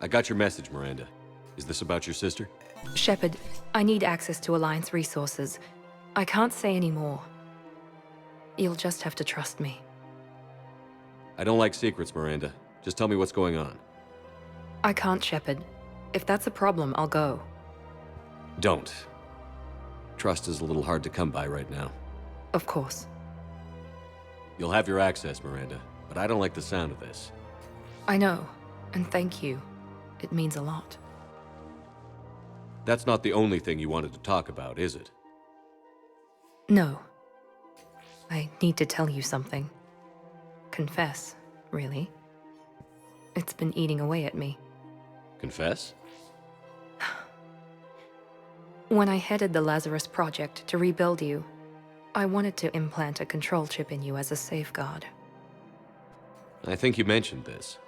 I got your message, Miranda. Is this about your sister? Shepard, I need access to Alliance resources. I can't say any more. You'll just have to trust me. I don't like secrets, Miranda. Just tell me what's going on. I can't, Shepard. If that's a problem, I'll go. Don't. Trust is a little hard to come by right now. Of course. You'll have your access, Miranda, but I don't like the sound of this. I know, and thank you. It means a lot. That's not the only thing you wanted to talk about, is it? No. I need to tell you something. Confess, really. It's been eating away at me. Confess? When I headed the Lazarus Project to rebuild you, I wanted to implant a control chip in you as a safeguard. I think you mentioned this.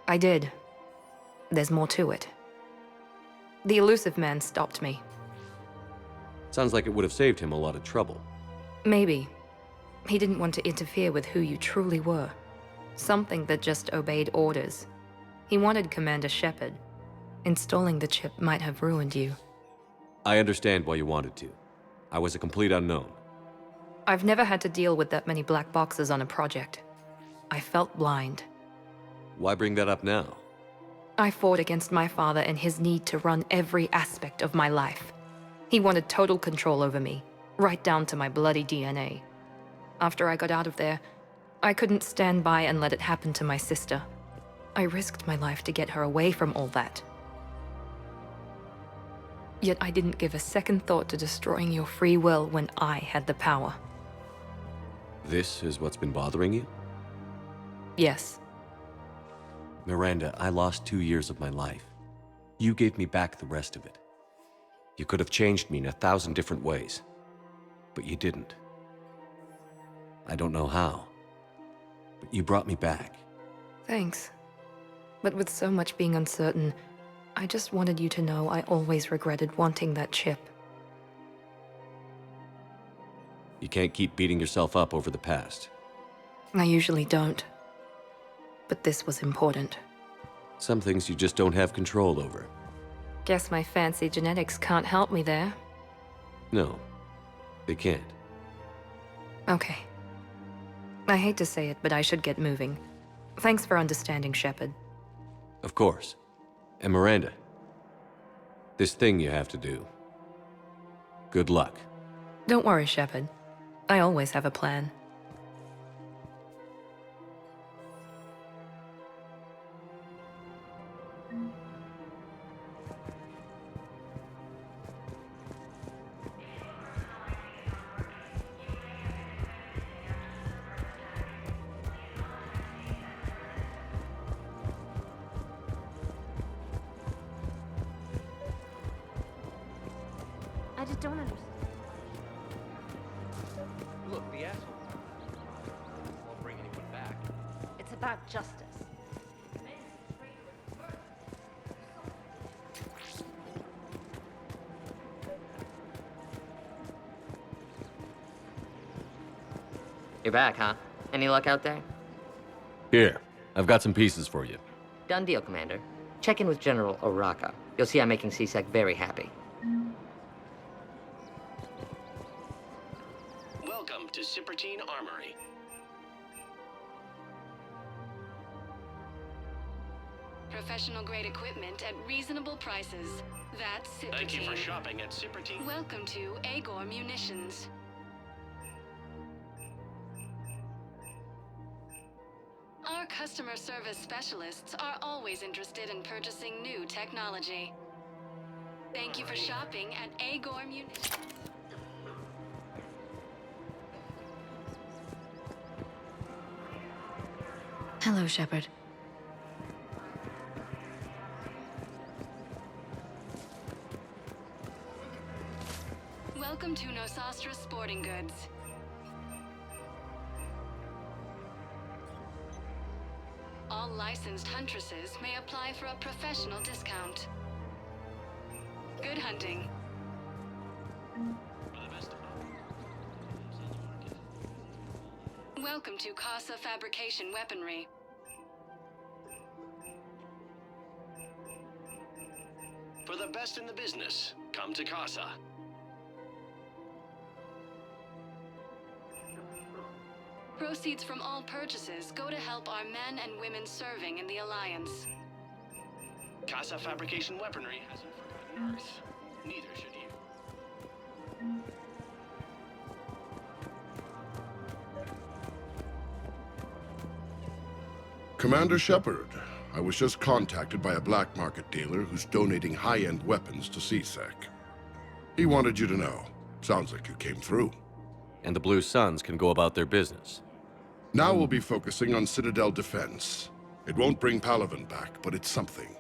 I did. There's more to it. The Illusive Man stopped me. Sounds like it would have saved him a lot of trouble. Maybe. He didn't want to interfere with who you truly were. Something that just obeyed orders. He wanted Commander Shepard. Installing the chip might have ruined you. I understand why you wanted to. I was a complete unknown. I've never had to deal with that many black boxes on a project. I felt blind. Why bring that up now? I fought against my father and his need to run every aspect of my life. He wanted total control over me, right down to my bloody DNA. After I got out of there, I couldn't stand by and let it happen to my sister. I risked my life to get her away from all that. Yet I didn't give a second thought to destroying your free will when I had the power. This is what's been bothering you? Yes. Miranda, I lost 2 years of my life. You gave me back the rest of it. You could have changed me in 1,000 different ways, but you didn't. I don't know how, but you brought me back. Thanks. But with so much being uncertain, I just wanted you to know I always regretted wanting that chip. You can't keep beating yourself up over the past. I usually don't. But this was important. Some things you just don't have control over. Guess my fancy genetics can't help me there. No, they can't. Okay. I hate to say it, but I should get moving. Thanks for understanding, Shepard. Of course. And Miranda, this thing you have to do. Good luck. Don't worry, Shepard. I always have a plan. I just don't understand. Look, the asshole won't bring anyone back. It's about justice. You're back, huh? Any luck out there? Here, I've got some pieces for you. Done deal, Commander. Check in with General Oraka. You'll see I'm making C-Sec very happy. Welcome to Cipertine Armory. Professional grade equipment at reasonable prices. That's Cipertine. Thank you for shopping at Cipertine. Welcome to Agor Munitions. Our customer service specialists are always interested in purchasing new technology. Thank you for shopping at Agor Munitions. Hello, Shepard. Welcome to Nosastra Sporting Goods. All licensed huntresses may apply for a professional discount. Good hunting. Welcome to Casa Fabrication Weaponry. best in the business. Come to Casa. Proceeds from all purchases go to help our men and women serving in the Alliance. Casa Fabrication Weaponry hasn't forgotten Earth. Neither should you. Commander Shepard, I was just contacted by a black market dealer who's donating high-end weapons to CSEC. He wanted you to know. Sounds like you came through. And the Blue Suns can go about their business. Now we'll be focusing on Citadel defense. It won't bring Palaven back, but it's something.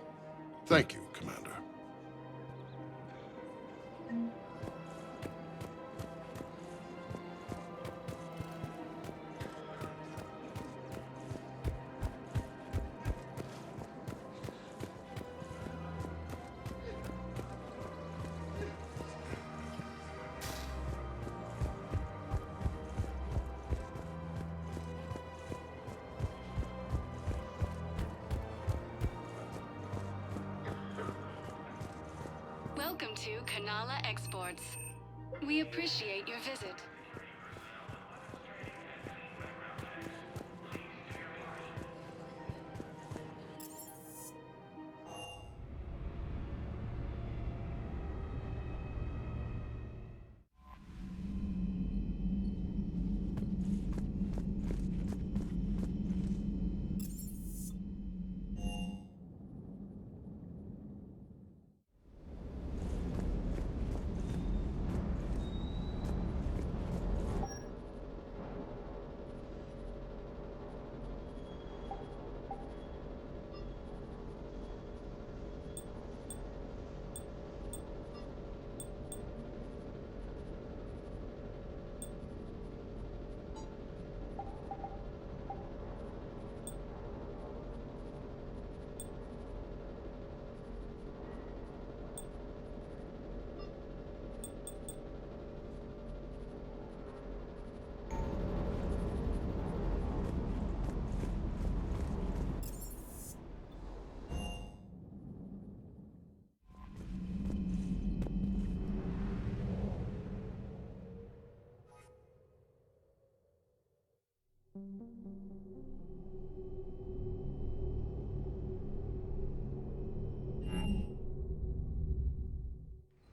Thank you, Commander. Welcome to Kanala Exports. We appreciate your visit.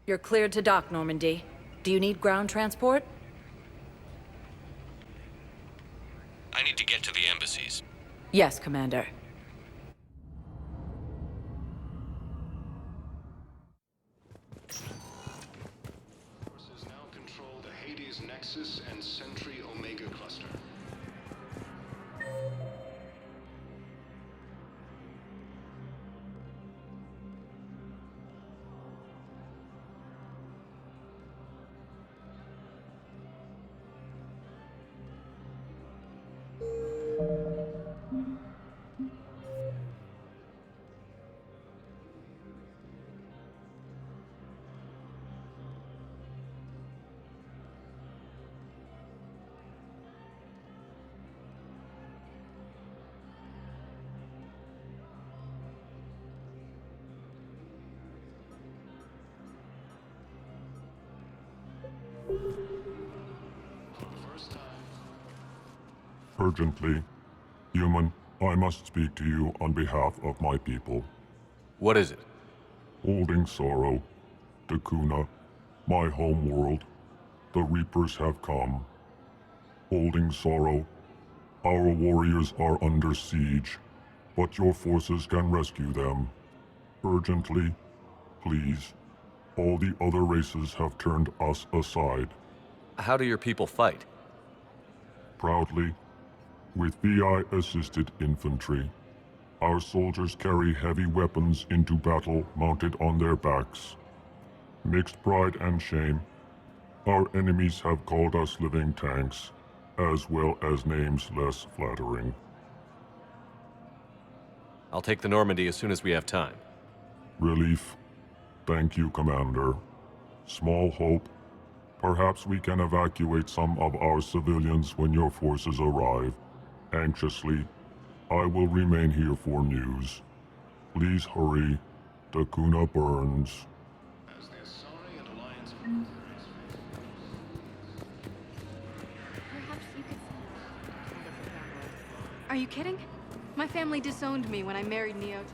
You're cleared to dock, Normandy. Do you need ground transport? I need to get to the embassies. Yes, Commander. Forces now control the Hades Nexus and Sentry Omega cluster. Urgently. Human, I must speak to you on behalf of my people. What is it? Holding Sorrow, Dakuna, my home world, the Reapers have come. Holding Sorrow, our warriors are under siege, but your forces can rescue them. Urgently, please. All the other races have turned us aside. How do your people fight? Proudly, with VI-assisted infantry. Our soldiers carry heavy weapons into battle mounted on their backs. Mixed pride and shame, our enemies have called us living tanks, as well as names less flattering. I'll take the Normandy as soon as we have time. Relief. Thank you, Commander. Small hope. Perhaps we can evacuate some of our civilians when your forces arrive. Anxiously, I will remain here for news. Please hurry. Dakuna burns. Perhaps you could Are you kidding? My family disowned me when I married Neota.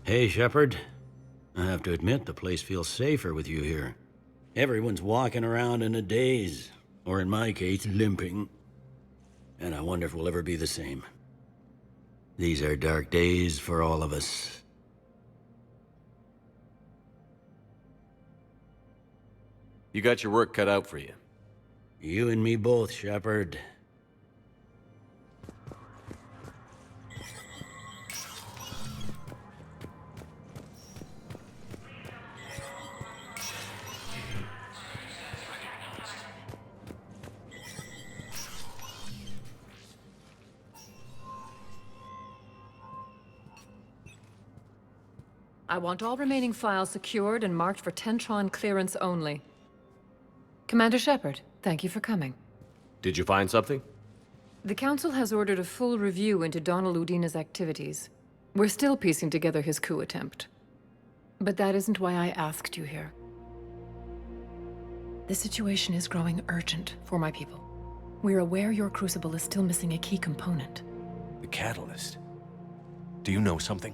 Hey, Shepard. I have to admit, the place feels safer with you here. Everyone's walking around in a daze, or in my case, limping. And I wonder if we'll ever be the same. These are dark days for all of us. You got your work cut out for you. You and me both, Shepard. I want all remaining files secured and marked for Tentron clearance only. Commander Shepard, thank you for coming. Did you find something? The Council has ordered a full review into Donald Udina's activities. We're still piecing together his coup attempt. But that isn't why I asked you here. The situation is growing urgent for my people. We're aware your Crucible is still missing a key component. The catalyst. Do you know something?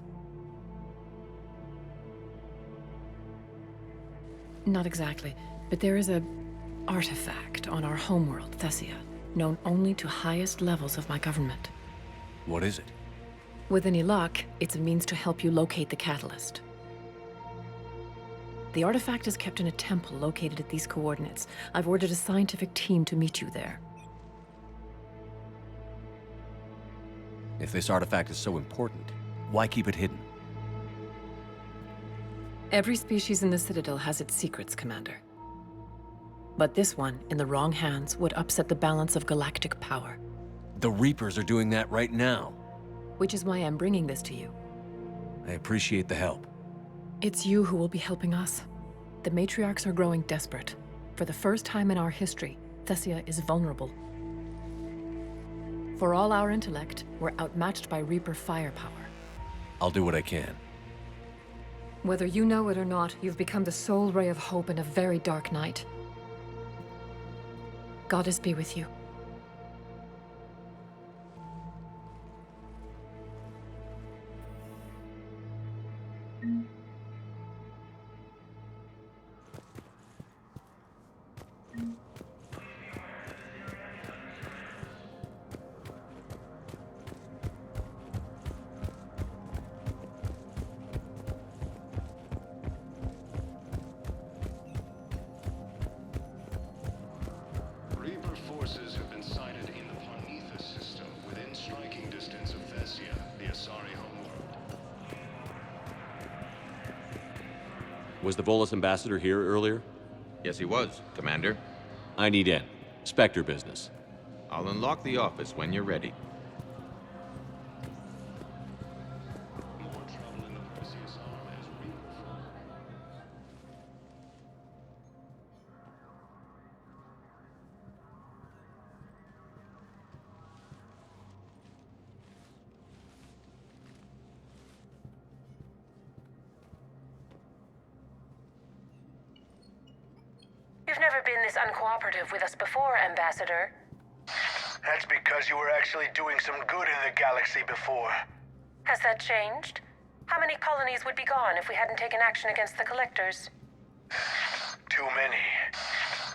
Not exactly, but there is a artifact on our homeworld, Thessia, known only to highest levels of my government. What is it? With any luck, it's a means to help you locate the catalyst. The artifact is kept in a temple located at these coordinates. I've ordered a scientific team to meet you there. If this artifact is so important, why keep it hidden? Every species in the Citadel has its secrets, Commander. But this one, in the wrong hands, would upset the balance of galactic power. The Reapers are doing that right now. Which is why I'm bringing this to you. I appreciate the help. It's you who will be helping us. The Matriarchs are growing desperate. For the first time in our history, Thessia is vulnerable. For all our intellect, we're outmatched by Reaper firepower. I'll do what I can. Whether you know it or not, you've become the sole ray of hope in a very dark night. Goddess be with you. Reaper forces have been sighted in the Planethus system, within striking distance of Thessia, the Asari homeworld. Was the Volus ambassador here earlier? Yes, he was, Commander. I need in. Spectre business. I'll unlock the office when you're ready. More trouble in the Perseus arm as Reaper fall. You've never been this uncooperative with us before, Ambassador. That's because you were actually doing some good in the galaxy before. Has that changed? How many colonies would be gone if we hadn't taken action against the Collectors? Too many.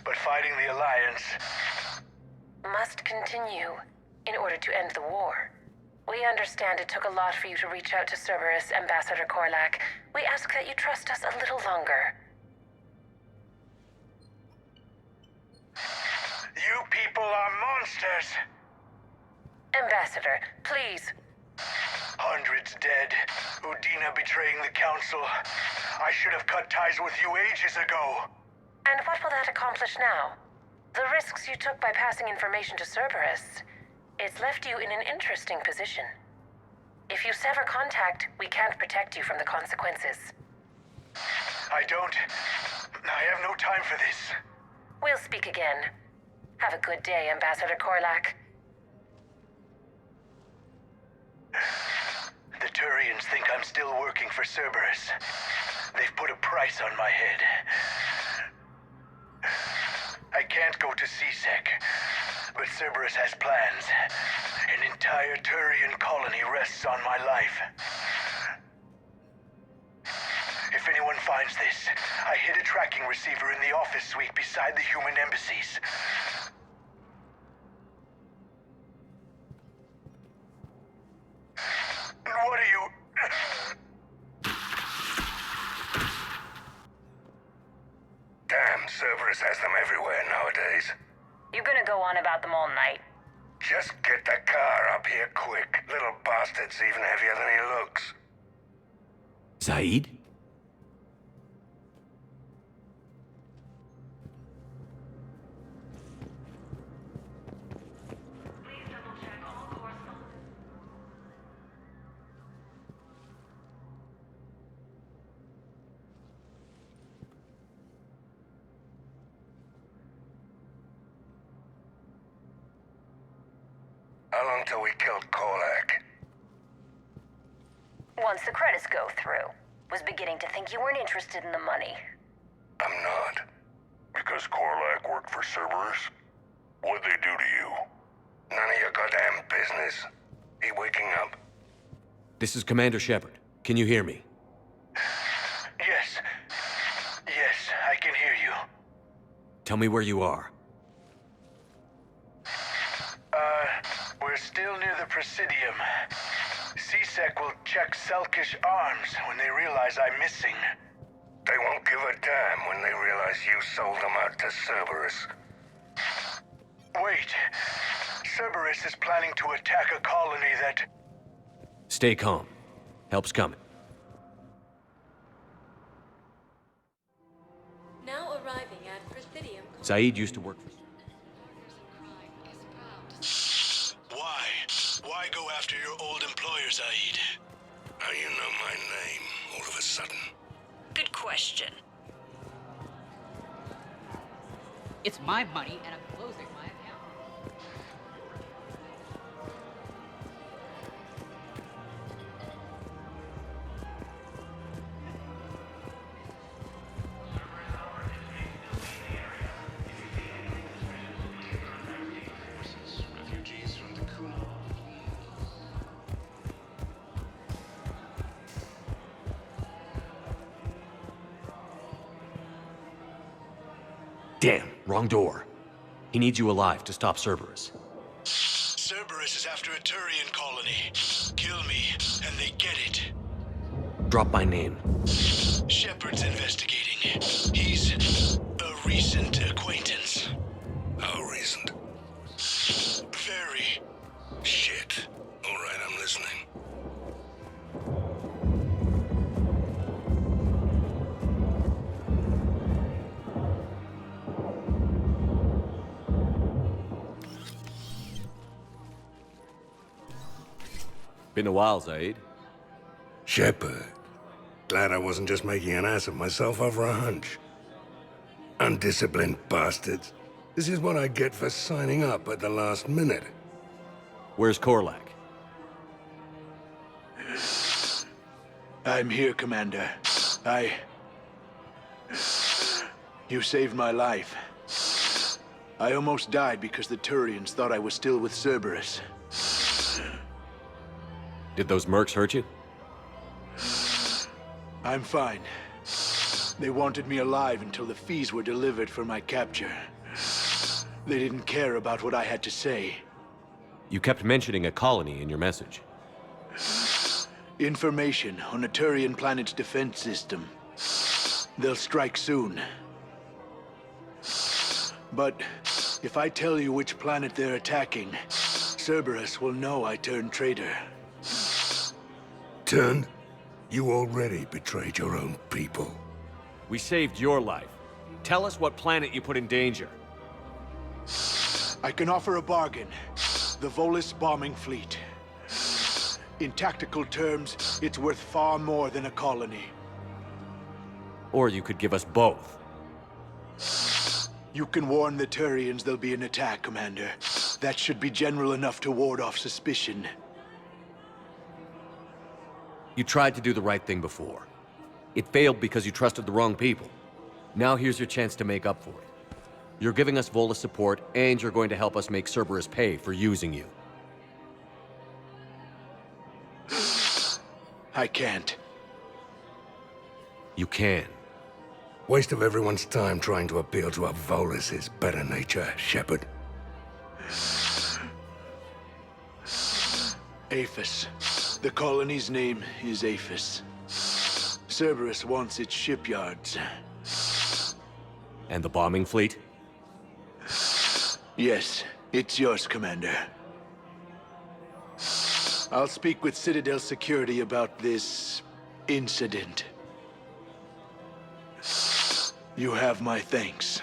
But fighting the Alliance must continue in order to end the war. We understand it took a lot for you to reach out to Cerberus, Ambassador Korlak. We ask that you trust us a little longer. You people are monsters! Ambassador, please. Hundreds dead. Udina betraying the Council. I should have cut ties with you ages ago. And what will that accomplish now? The risks you took by passing information to Cerberus. It's left you in an interesting position. If you sever contact, we can't protect you from the consequences. I have no time for this. We'll speak again. Have a good day, Ambassador Korlak. think I'm still working for Cerberus. They've put a price on my head. I can't go to C-Sec, but Cerberus has plans. An entire Turian colony rests on my life. If anyone finds this, I hid a tracking receiver in the office suite beside the human embassies. What are you... Damn, Cerberus has them everywhere nowadays. You gonna go on about them all night? Just get the car up here quick. Little bastard's even heavier than he looks. Zaid? How long till we killed Korlak? Once the credits go through. Was beginning to think you weren't interested in the money. I'm not. Because Korlak worked for Cerberus? What'd they do to you? None of your goddamn business. He waking up? This is Commander Shepard. Can you hear me? Yes. Yes, I can hear you. Tell me where you are. We're still near the Presidium. C-Sec will check Selkish arms when they realize I'm missing. They won't give a damn when they realize you sold them out to Cerberus. Wait. Cerberus is planning to attack a colony that... Stay calm. Help's coming. Now arriving at Presidium. Zaid used to work for... Why? Why go after your old employer, Zaid? How you know my name all of a sudden? Good question. It's my money, and I'm closing my account. Refugees from the Kuna. Damn, wrong door. He needs you alive to stop Cerberus. Cerberus is after a Turian colony. Kill me, and they get it. Drop my name. Shepard's investigating. He's a recent acquaintance. How recent? Very. Shit. All right, I'm listening. Been a while, Zaid. Shepard. Glad I wasn't just making an ass of myself over a hunch. Undisciplined bastards. This is what I get for signing up at the last minute. Where's Korlak? I'm here, Commander. You saved my life. I almost died because the Turians thought I was still with Cerberus. Did those mercs hurt you? I'm fine. They wanted me alive until the fees were delivered for my capture. They didn't care about what I had to say. You kept mentioning a colony in your message. Information on a Turian planet's defense system. They'll strike soon. But if I tell you which planet they're attacking, Cerberus will know I turned traitor. Turned? You already betrayed your own people. We saved your life. Tell us what planet you put in danger. I can offer a bargain. The Volus bombing fleet. In tactical terms, it's worth far more than a colony. Or you could give us both. You can warn the Turians there'll be an attack, Commander. That should be general enough to ward off suspicion. You tried to do the right thing before. It failed because you trusted the wrong people. Now here's your chance to make up for it. You're giving us Volus support, and you're going to help us make Cerberus pay for using you. I can't. You can. Waste of everyone's time trying to appeal to a Volus's better nature, Shepard. Aphis. The colony's name is Aphis. Cerberus wants its shipyards. And the bombing fleet? Yes, it's yours, Commander. I'll speak with Citadel Security about this incident. You have my thanks.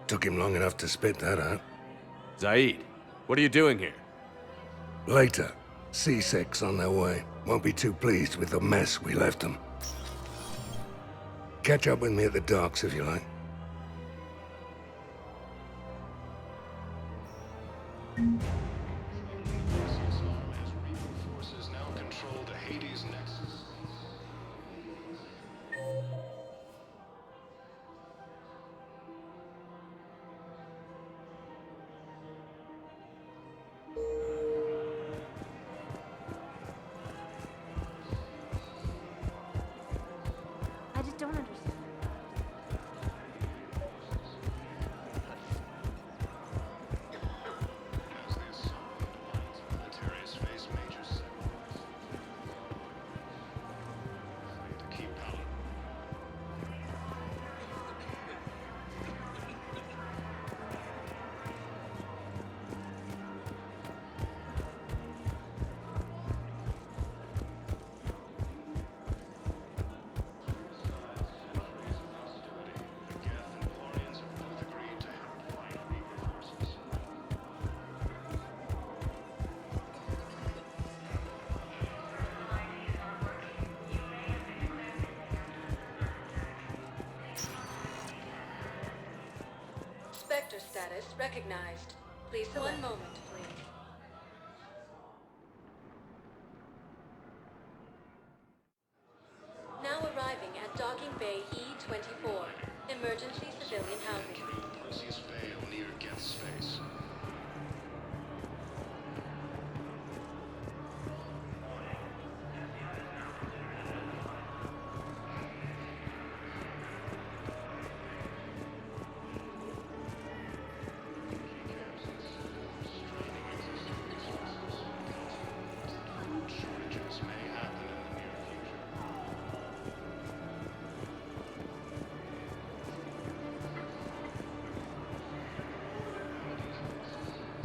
Took him long enough to spit that out. Zaid, what are you doing here? Later. C-Sec's on their way. Won't be too pleased with the mess we left them. Catch up with me at the docks if you like. Forces now control the Hades Nexus. I just don't understand. Spectre status recognized. Please select. 1 moment, please. Now arriving at Docking Bay E-24. Emergency civilian housing. Perseus Vale near Geth Space. Shortages may happen in the near future.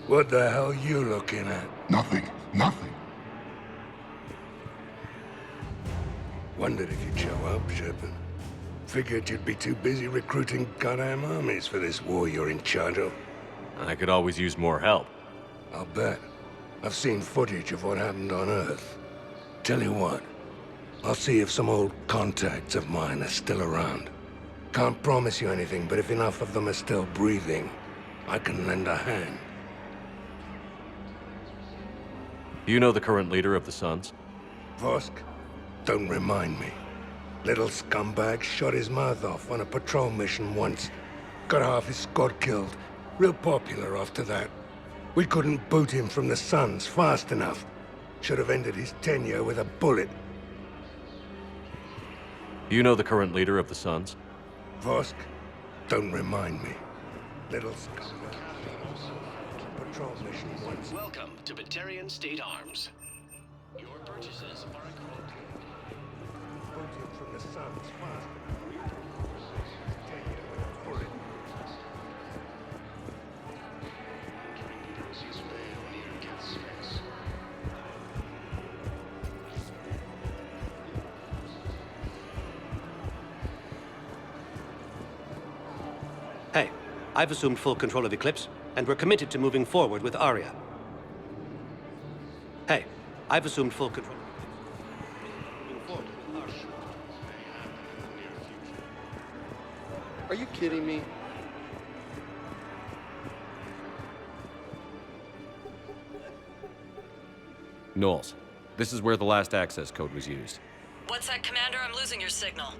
What the hell you looking at? Nothing. Nothing. Wondered if you'd show up, Shepard. Figured you'd be too busy recruiting goddamn armies for this war you're in charge of. I could always use more help. I'll bet. I've seen footage of what happened on Earth. Tell you what, I'll see if some old contacts of mine are still around. Can't promise you anything, but if enough of them are still breathing, I can lend a hand. You know the current leader of the Suns? Vosk? Don't remind me. Little scumbag shot his mouth off on a patrol mission once. Got half his squad killed. Real popular after that. We couldn't boot him from the Suns fast enough. Should have ended his tenure with a bullet. You know the current leader of the Suns? Vosk? Don't remind me. Little scumbag. Patrol mission once. Welcome to Batarian State Arms. Your purchases are a quote. Boot him from the Suns fast enough. His tenure with a bullet. Perseus Vale near Geth Space. Hey, I've assumed full control of Eclipse, and we're committed to moving forward with Aria. Hey, I've assumed full control. Moving forward with Aria. Are you kidding me? Knowles, this is where the last access code was used. What's that, Commander? I'm losing your signal.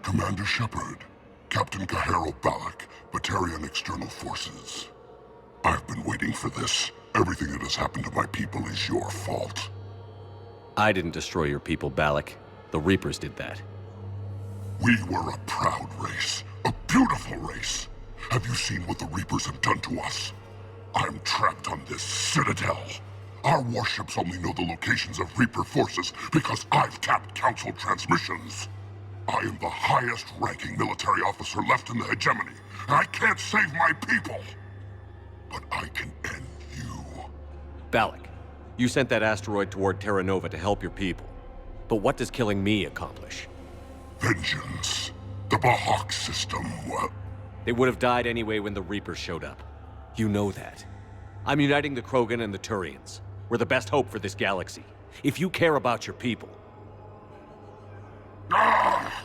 Commander Shepard, Captain Kahero Balak, Batarian External Forces. I've been waiting for this. Everything that has happened to my people is your fault. I didn't destroy your people, Balak. The Reapers did that. We were a proud race, a beautiful race. Have you seen what the Reapers have done to us? I'm trapped on this citadel. Our warships only know the locations of Reaper forces because I've tapped Council transmissions. I am the highest-ranking military officer left in the hegemony, and I can't save my people. But I can end you. Balak, you sent that asteroid toward Terra Nova to help your people. But what does killing me accomplish? Vengeance. The Bahak system, They would have died anyway when the Reapers showed up. You know that. I'm uniting the Krogan and the Turians. We're the best hope for this galaxy. If you care about your people... Ah!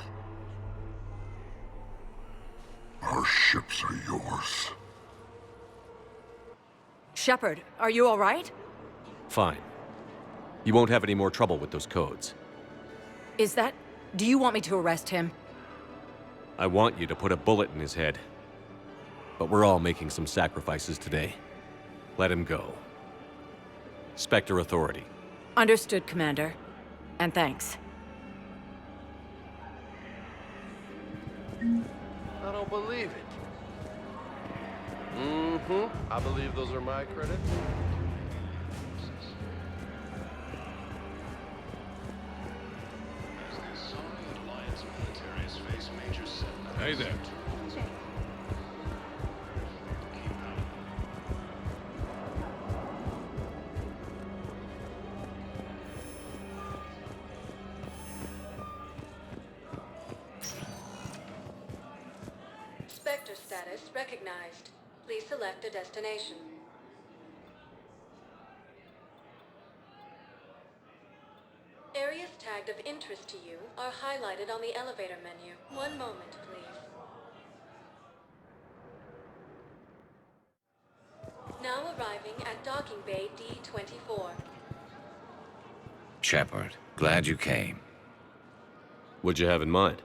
Our ships are yours. Shepard, are you all right? Fine. You won't have any more trouble with those codes. Is that... Do you want me to arrest him? I want you to put a bullet in his head. But we're all making some sacrifices today. Let him go. Spectre Authority. Understood, Commander. And thanks. I don't believe it. I believe those are my credits. Hey there. Spectre status recognized. Please select a destination. Areas tagged of interest to you are highlighted on the elevator menu. One moment, please. Now arriving at Docking Bay D-24. Shepard, glad you came. What'd you have in mind?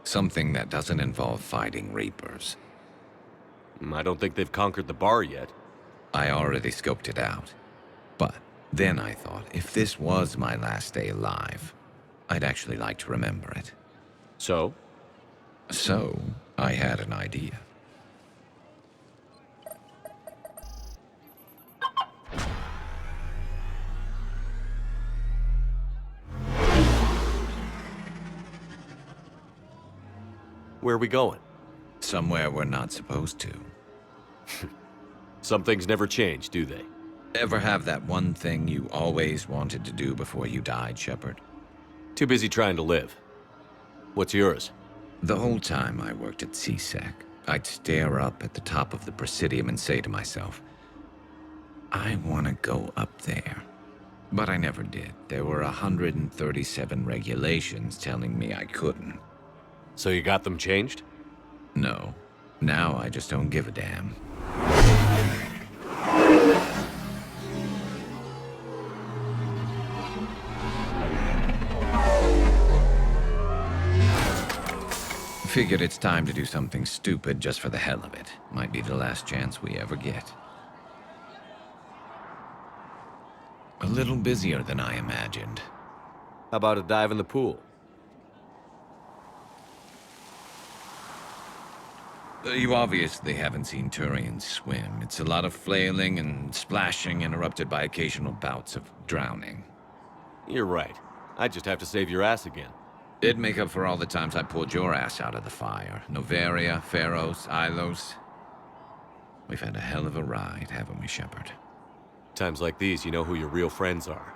Something that doesn't involve fighting Reapers. I don't think they've conquered the bar yet. I already scoped it out. But then I thought, if this was my last day alive, I'd actually like to remember it. So? So, I had an idea. Where are we going? Somewhere we're not supposed to. Some things never change, do they? Ever have that one thing you always wanted to do before you died, Shepard? Too busy trying to live. What's yours? The whole time I worked at CSEC, I'd stare up at the top of the Presidium and say to myself, I want to go up there. But I never did. There were 137 regulations telling me I couldn't. So you got them changed? No. Now I just don't give a damn. Figured it's time to do something stupid just for the hell of it. Might be the last chance we ever get. A little busier than I imagined. How about a dive in the pool? You obviously haven't seen Turians swim. It's a lot of flailing and splashing, interrupted by occasional bouts of drowning. You're right. I just have to save your ass again. It'd make up for all the times I pulled your ass out of the fire. Noveria, Pharos, Ilos. We've had a hell of a ride, haven't we, Shepard? Times like these, you know who your real friends are.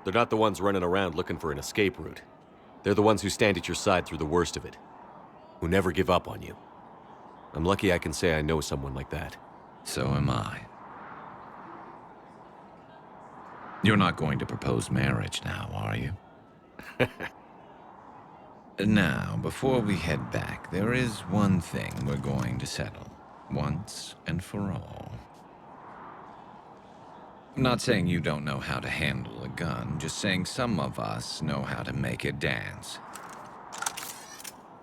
They're not the ones running around looking for an escape route. They're the ones who stand at your side through the worst of it. Who never give up on you. I'm lucky I can say I know someone like that. So am I. You're not going to propose marriage now, are you? Now, before we head back, there is one thing we're going to settle. Once and for all. I'm not saying you don't know how to handle a gun, just saying some of us know how to make it dance.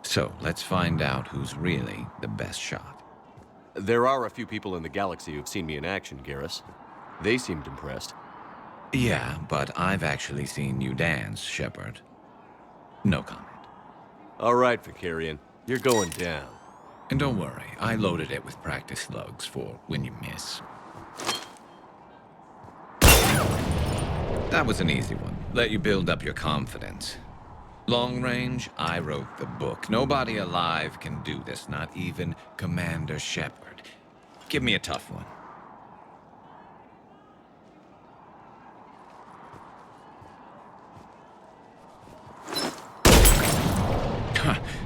So, let's find out who's really the best shot. There are a few people in the galaxy who've seen me in action, Garrus. They seemed impressed. Yeah, but I've actually seen you dance, Shepard. No comment. All right, Vicarian. You're going down. And don't worry, I loaded it with practice slugs for when you miss. That was an easy one. Let you build up your confidence. Long range, I wrote the book. Nobody alive can do this, not even Commander Shepard. Give me a tough one.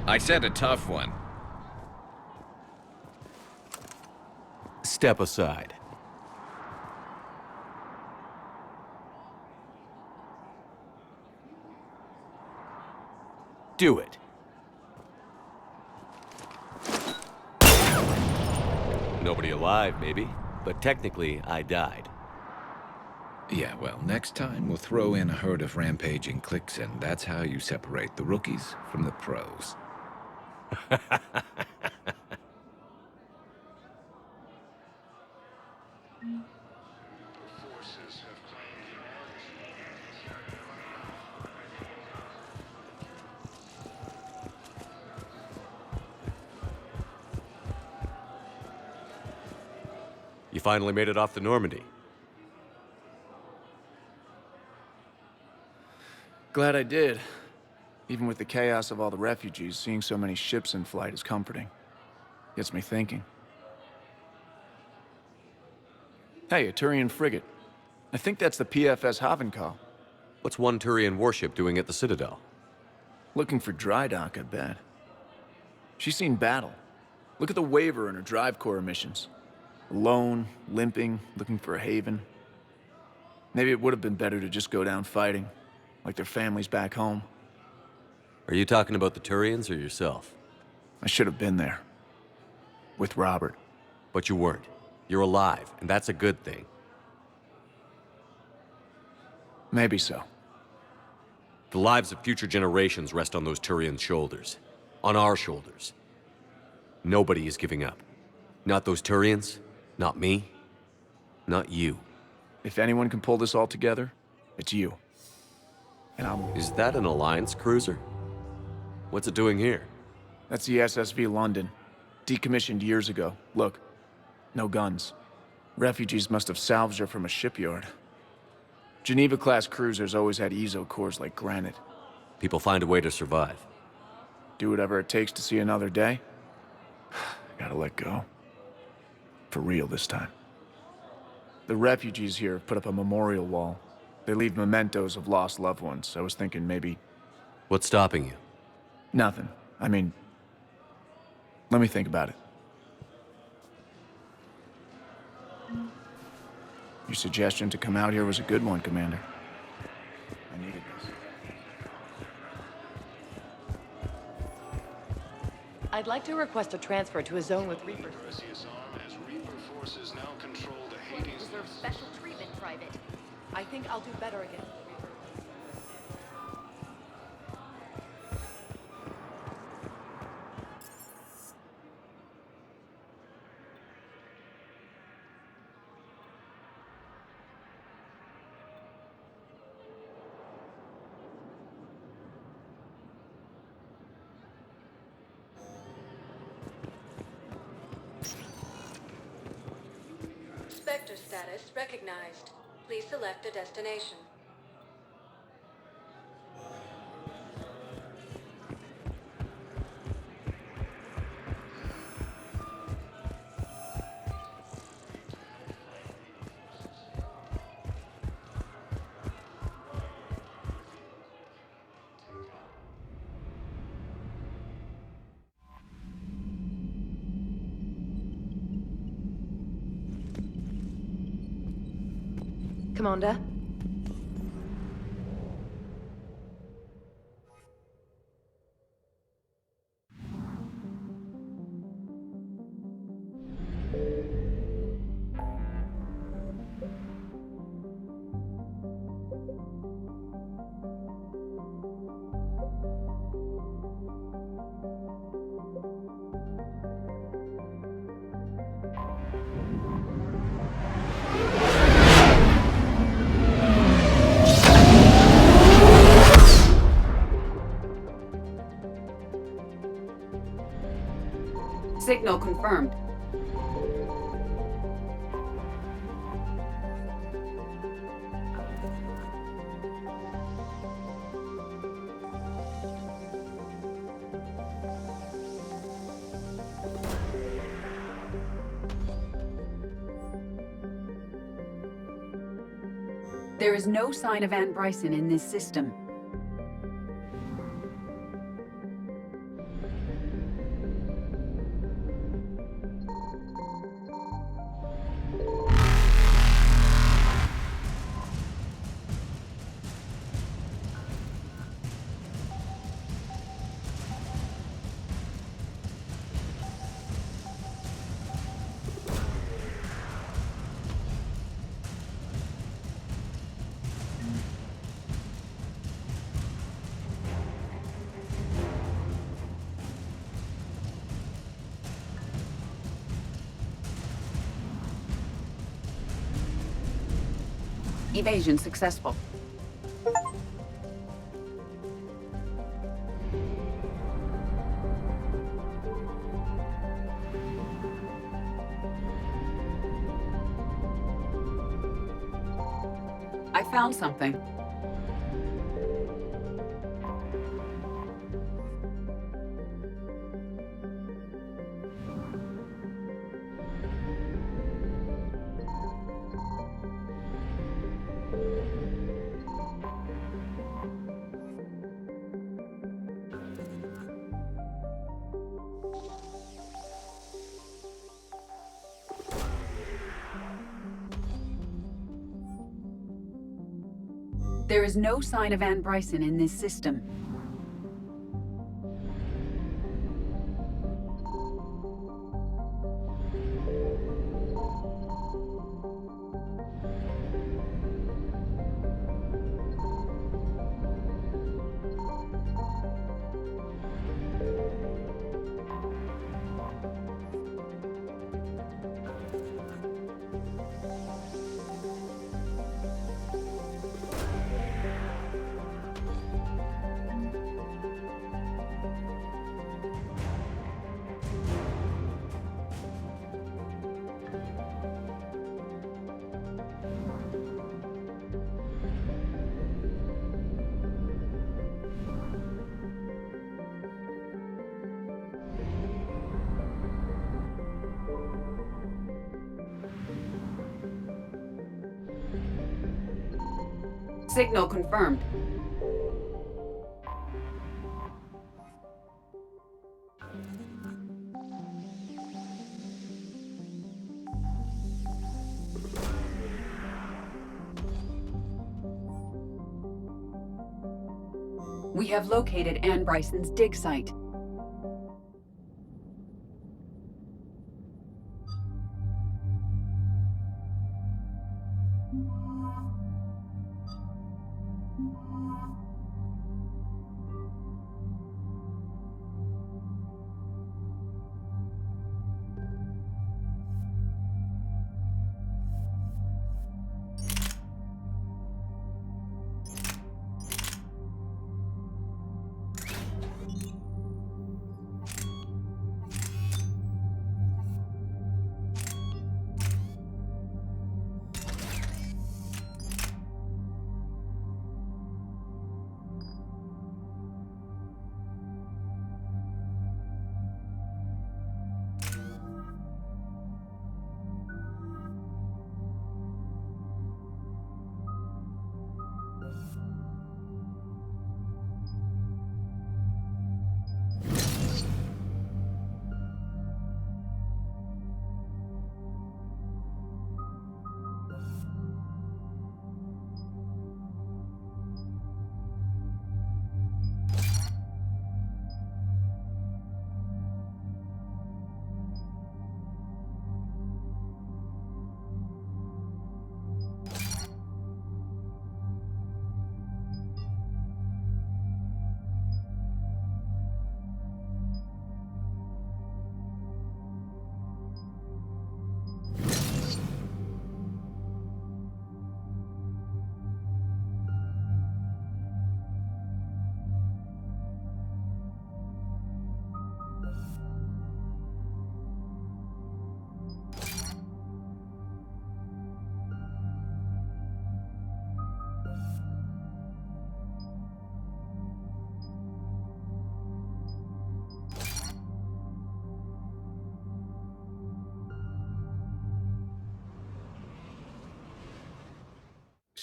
I said a tough one. Step aside. Do it. Nobody alive, maybe, but technically, I died. Yeah, well, next time we'll throw in a herd of rampaging cliques, and that's how you separate the rookies from the pros. You finally made it off the Normandy. Glad I did. Even with the chaos of all the refugees, seeing so many ships in flight is comforting. Gets me thinking. Hey, a Turian frigate. I think that's the PFS Havenkal. What's one Turian warship doing at the Citadel? Looking for dry dock, I bet. She's seen battle. Look at the waiver in her drive core emissions. Alone, limping, looking for a haven. Maybe it would have been better to just go down fighting, like their families back home. Are you talking about the Turians or yourself? I should have been there. With Robert. But you weren't. You're alive, and that's a good thing. Maybe so. The lives of future generations rest on those Turians' shoulders. On our shoulders. Nobody is giving up. Not those Turians, not me, not you. If anyone can pull this all together, it's you. And Is that an Alliance cruiser? What's it doing here? That's the SSV London. Decommissioned years ago. Look, no guns. Refugees must have salvaged her from a shipyard. Geneva-class cruisers always had EZO cores like granite. People find a way to survive. Do whatever it takes to see another day. Gotta let go. For real this time. The refugees here have put up a memorial wall. They leave mementos of lost loved ones. I was thinking maybe... What's stopping you? Nothing. I mean... Let me think about it. Your suggestion to come out here was a good one, Commander. I needed this. I'd like to request a transfer to a zone with Reapers. Perseus Arm has Reaper forces now control the Hades. Deserve special treatment, Private. I think I'll do better against the Reapers. Spectre status recognized. Please select a destination. Commander? There is no sign of Ann Bryson in this system. Evasion successful. I found something. There is no sign of Ann Bryson in this system. Signal confirmed. We have located Ann Bryson's dig site.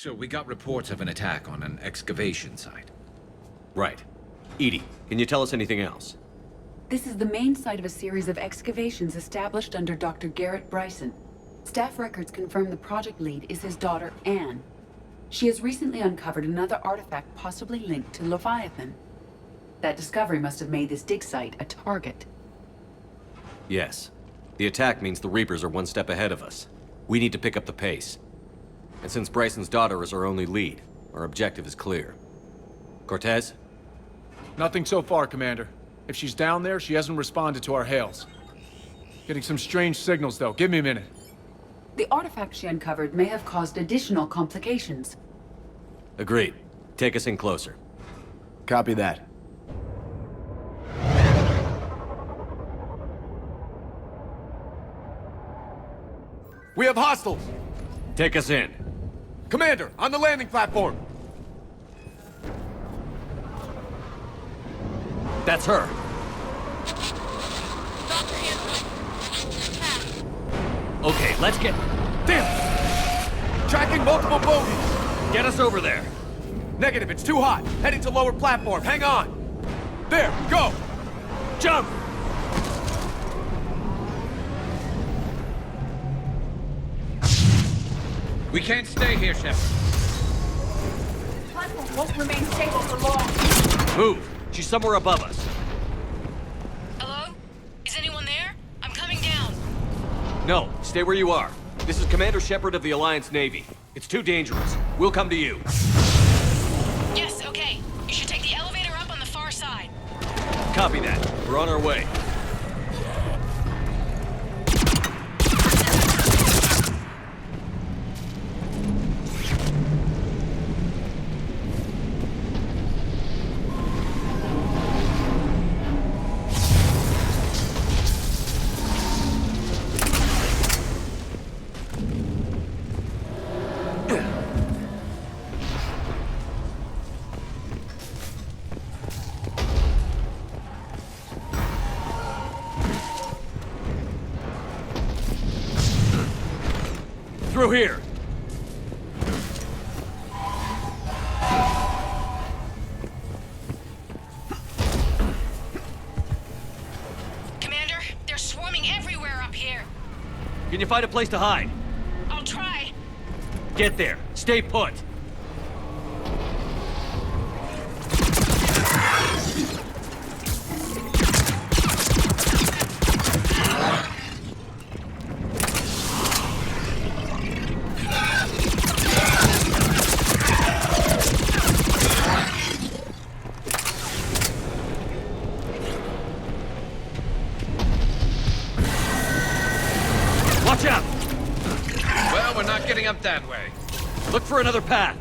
So we got reports of an attack on an excavation site. Right. EDI, can you tell us anything else? This is the main site of a series of excavations established under Dr. Garrett Bryson. Staff records confirm the project lead is his daughter, Anne. She has recently uncovered another artifact possibly linked to Leviathan. That discovery must have made this dig site a target. Yes. The attack means the Reapers are one step ahead of us. We need to pick up the pace. And since Bryson's daughter is our only lead, our objective is clear. Cortez? Nothing so far, Commander. If she's down there, she hasn't responded to our hails. Getting some strange signals, though. Give me a minute. The artifact she uncovered may have caused additional complications. Agreed. Take us in closer. Copy that. We have hostiles! Take us in. Commander, on the landing platform! That's her. Okay, let's get... Damn! Tracking multiple bogies! Get us over there. Negative, it's too hot. Heading to lower platform, hang on! There, go! Jump! We can't stay here, Shepard. The platform won't remain stable for long. Move! She's somewhere above us. Hello? Is anyone there? I'm coming down. No, stay where you are. This is Commander Shepard of the Alliance Navy. It's too dangerous. We'll come to you. Yes, okay. You should take the elevator up on the far side. Copy that. We're on our way. Through here! Commander, they're swarming everywhere up here. Can you find a place to hide? I'll try. Get there. Stay put. Watch out! Well, we're not getting up that way. Look for another path.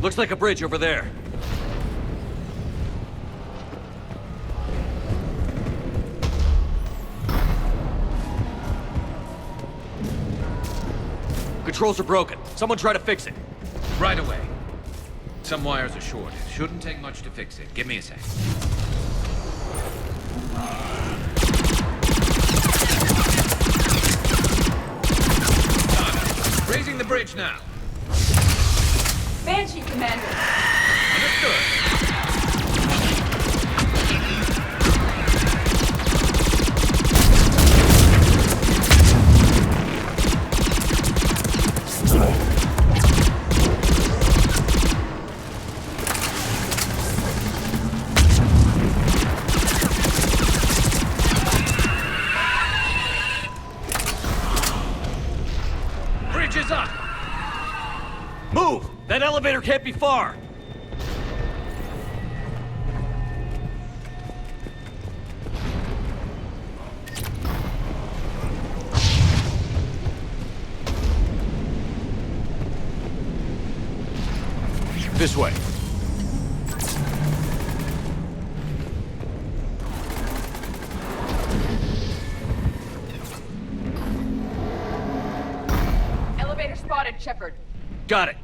Looks like a bridge over there. Controls are broken. Someone try to fix it. Right away. Some wires are short. Shouldn't take much to fix it. Give me a sec. Done. Raising the bridge now. Banshee, Commander! Understood. Bridge is up! Move! That elevator can't be far! This way. Elevator spotted, Shepard. Got it.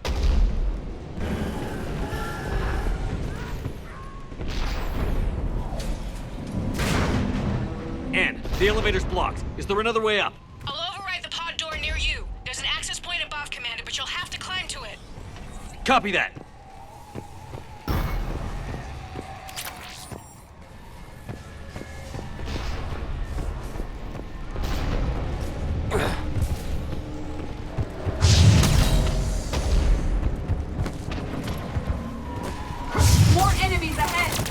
Anne, the elevator's blocked. Is there another way up? I'll override the pod door near you. There's an access point above, Commander, but you'll have to climb to it. Copy that. More enemies ahead!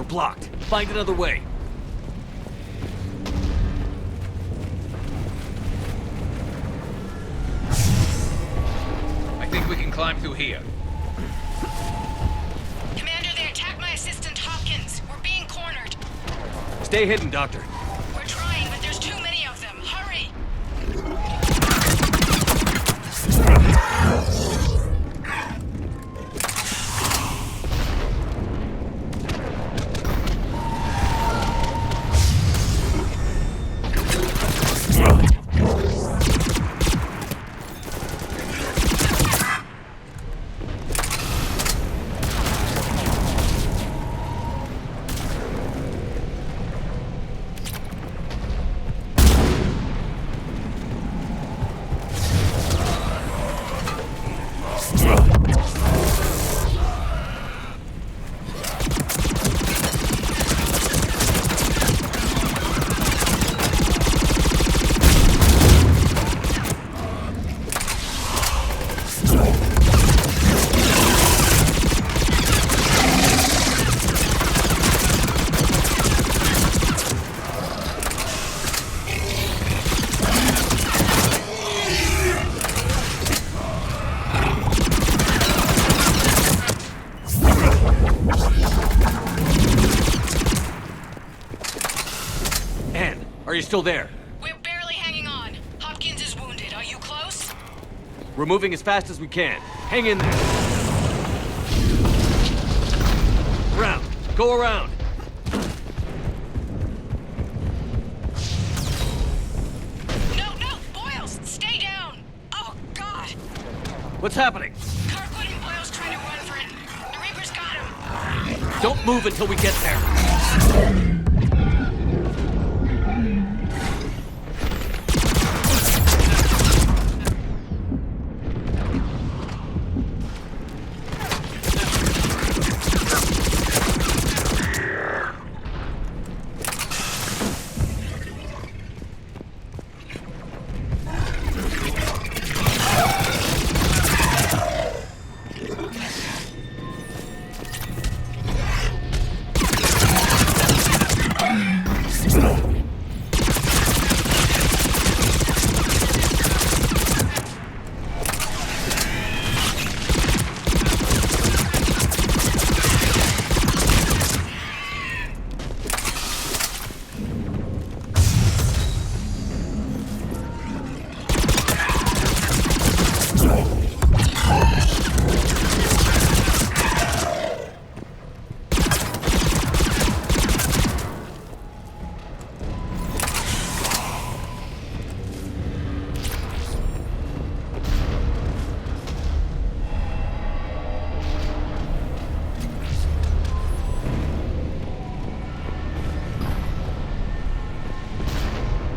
Blocked. Find another way. I think we can climb through here. Commander, they attacked my assistant, Hopkins. We're being cornered. Stay hidden, Doctor. We're trying, but there's too many of them. Hurry! Are you still there? We're barely We're moving as fast as we can. Hang in there. Around. Go around. No, Boyles, stay down. Oh, God. What's happening? Kirkwood and Boyles trying to run for it. The Reaper's got him. Don't move until we get there.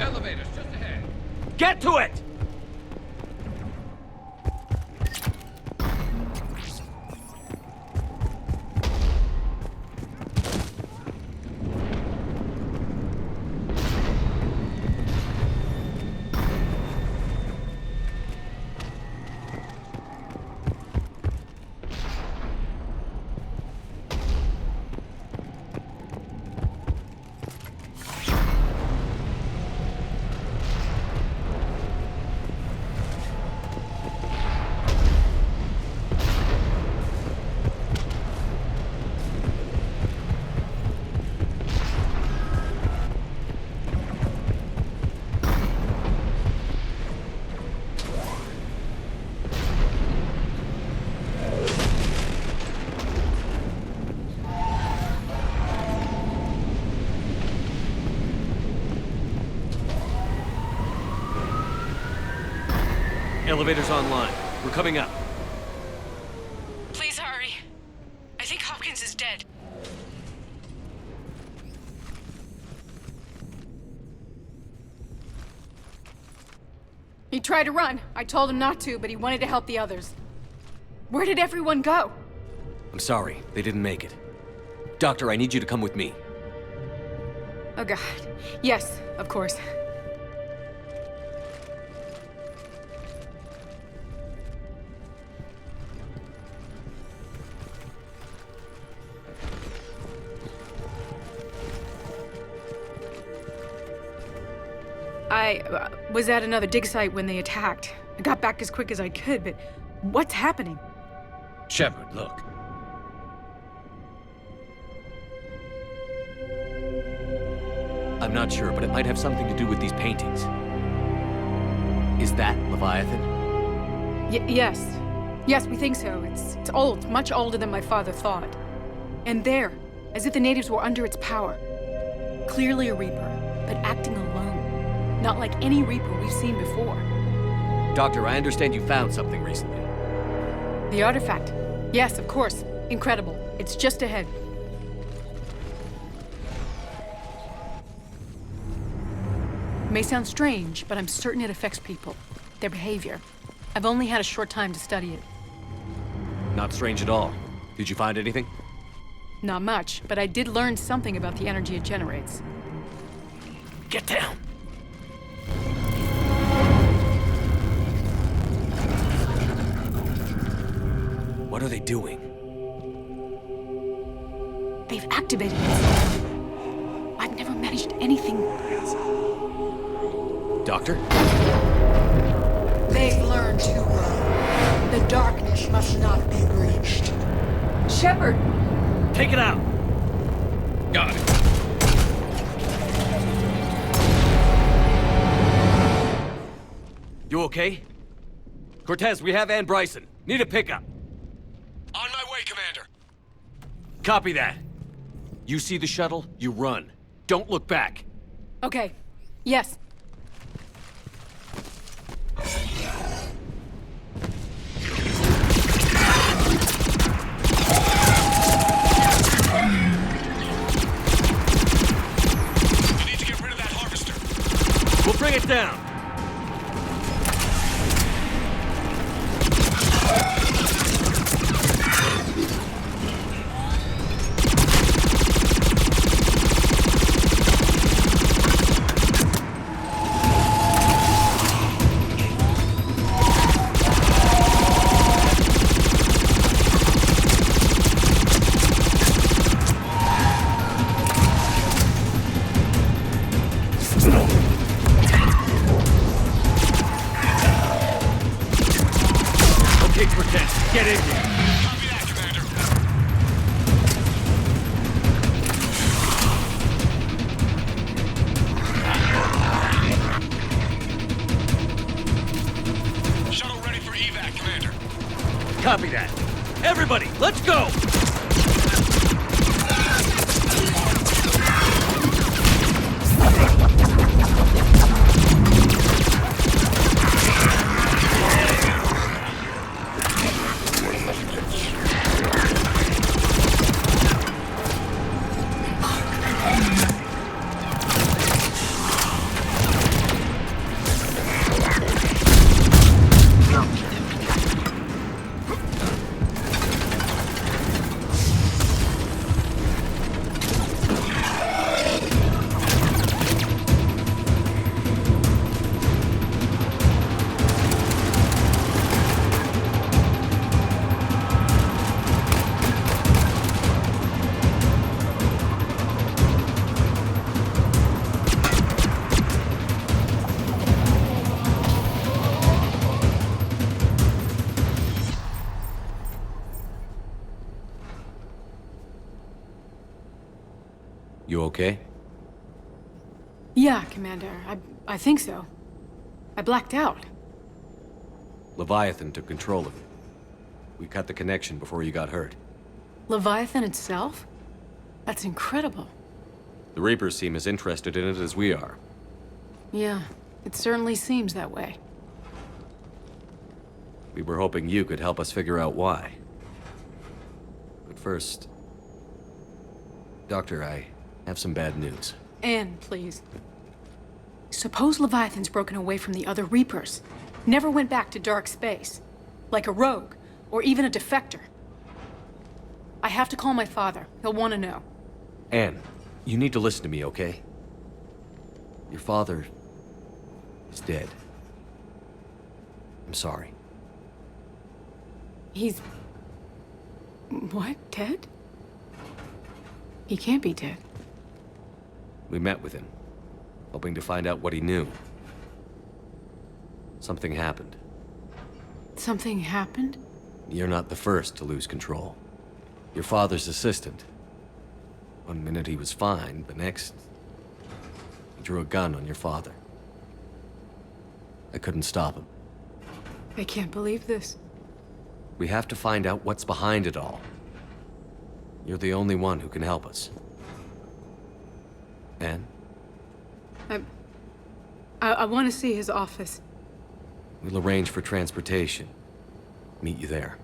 Elevators just ahead. Get to it! Elevator's online. We're coming up. Please hurry. I think Hopkins is dead. He tried to run. I told him not to, but he wanted to help the others. Where did everyone go? I'm sorry, they didn't make it. Doctor, I need you to come with me. Oh, God. Yes, of course. I was at another dig site when they attacked. I got back as quick as I could, but what's happening? Shepard, look. I'm not sure, but it might have something to do with these paintings. Is that Leviathan? Yes. Yes, we think so. It's old, much older than my father thought. And there, as if the natives were under its power. Clearly a Reaper, but acting alone. Not like any Reaper we've seen before. Doctor, I understand you found something recently. The artifact. Yes, of course. Incredible. It's just ahead. May sound strange, but I'm certain it affects people. Their behavior. I've only had a short time to study it. Not strange at all. Did you find anything? Not much, but I did learn something about the energy it generates. Get down! What are they doing? They've activated it. I've never managed anything. Doctor? They've learned too well. The darkness must not be breached. Shepard! Take it out! Got it. You okay? Cortez, we have Ann Bryson. Need a pickup. On my way, Commander. Copy that. You see the shuttle, you run. Don't look back. Okay. Yes. You need to get rid of that harvester. We'll bring it down. Get in here. Copy that, Commander. Shuttle ready for evac, Commander. Copy that. Everybody, let's go! You okay? Yeah, Commander. I think so. I blacked out. Leviathan took control of it. We cut the connection before you got hurt. Leviathan itself? That's incredible. The Reapers seem as interested in it as we are. Yeah, it certainly seems that way. We were hoping you could help us figure out why. But first... Doctor, I have some bad news. Anne, please. Suppose Leviathan's broken away from the other Reapers. Never went back to dark space. Like a rogue, or even a defector. I have to call my father. He'll want to know. Anne, you need to listen to me, okay? Your father... is dead. I'm sorry. He's... what? Dead? He can't be dead. We met with him, hoping to find out what he knew. Something happened. Something happened? You're not the first to lose control. Your father's assistant. One minute he was fine, the next... he drew a gun on your father. I couldn't stop him. I can't believe this. We have to find out what's behind it all. You're the only one who can help us. Anne? I want to see his office. We'll arrange for transportation. Meet you there.